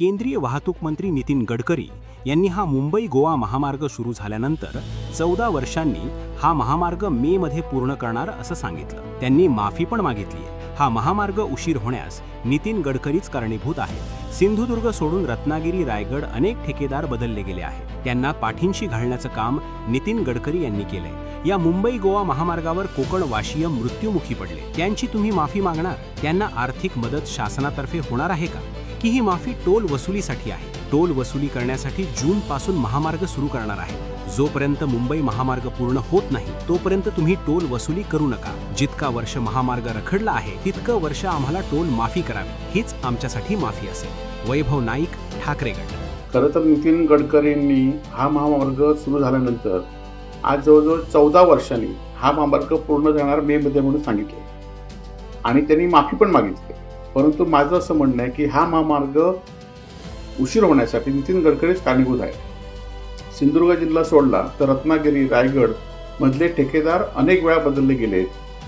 केंद्रीय वाहतूक मंत्री नितीन गडकरी यांनी हा मुंबई गोवा महामार्ग सुरू झाल्यानंतर 14 वर्षांनी हा महामार्ग मे मध्ये पूर्ण करणार असं सांगितलं। त्यांनी माफी पण मागितली आहे। हा महामार्ग उशीर होण्यास नितीन गडकरीच कारणीभूत आहे। सिंधुदुर्ग सोडून रत्नागिरी रायगड अनेक ठेकेदार बदलले गेले आहेत। त्यांना पाठींशी घालण्याचं काम नितीन गडकरी यांनी केलंय। या मुंबई गोवा महामार्गावर कोकण वाशीय मृत्युमुखी पडले, त्यांची तुम्ही माफी मागणार? त्यांना आर्थिक मदत शासनातर्फे होणार आहे का, की ही माफी टोल वसुलीसाठी आहे? टोल वसुली करण्यासाठी जून पासून महामार्ग सुरू करणार आहे। जोपर्यंत मुंबई महामार्ग पूर्ण होत नाही तोपर्यंत तुम्ही टोल वसुली करू नका। जितका वर्ष महामार्ग रखडला आहे तितकं वर्ष आम्हाला टोल माफी करावी, हीच आमच्यासाठी माफी असेल। वैभव नाईक, ठाकरेगड। खरं तर नितीन गडकरींनी हा महामार्ग सुरू झाल्यानंतर आज जवळजवळ 14 वर्षांनी हा महामार्ग पूर्ण जाणार मे मध्ये म्हणून सांगितले आणि त्यांनी माफी पण मागितली। परंतु माझं असं म्हणणं आहे की हा महामार्ग उशीर होण्यासाठी नितीन गडकरीच कारणीभूत आहे। सिंधुदुर्ग जिल्हा सोडला तर रत्नागिरी रायगड मधले ठेकेदार अनेक वेळा बदलले गेले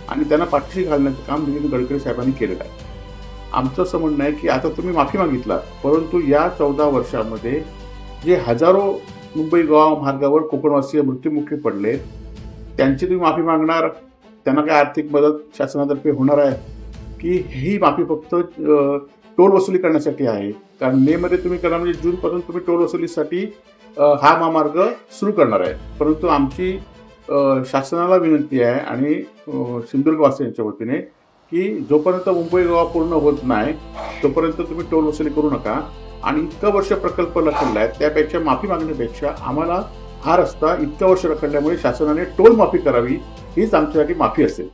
आणि त्यांना पाठीशी घालण्याचं काम नितीन गडकरी साहेबांनी केलेलं आहे। आमचं असं म्हणणं आहे की आता तुम्ही माफी मागितला, परंतु या 14 वर्षामध्ये जे हजारो मुंबई गोवा मार्गावर कोकणवासीय मृत्युमुखी पडले त्यांची तुम्ही माफी मागणार? त्यांना काय आर्थिक मदत शासनातर्फे होणार आहे, की ही माफी फक्त टोल वसुली करण्यासाठी आहे? कारण मे मध्ये तुम्ही करणार म्हणजे जूनपासून तुम्ही टोल वसुलीसाठी हा महामार्ग सुरू करणार आहे। परंतु आमची शासनाला विनंती आहे आणि सिंधुदुर्गवासियांच्या वतीने की जोपर्यंत मुंबई गोवा पूर्ण होत नाही तोपर्यंत तुम्ही टोल वसुली करू नका आणि इतकं वर्ष प्रकल्प रखडला आहे त्यापेक्षा माफी मागण्यापेक्षा आम्हाला हा रस्ता इतकं वर्ष रखडल्यामुळे शासनाने टोल माफी करावी हीच आमच्यासाठी माफी असेल।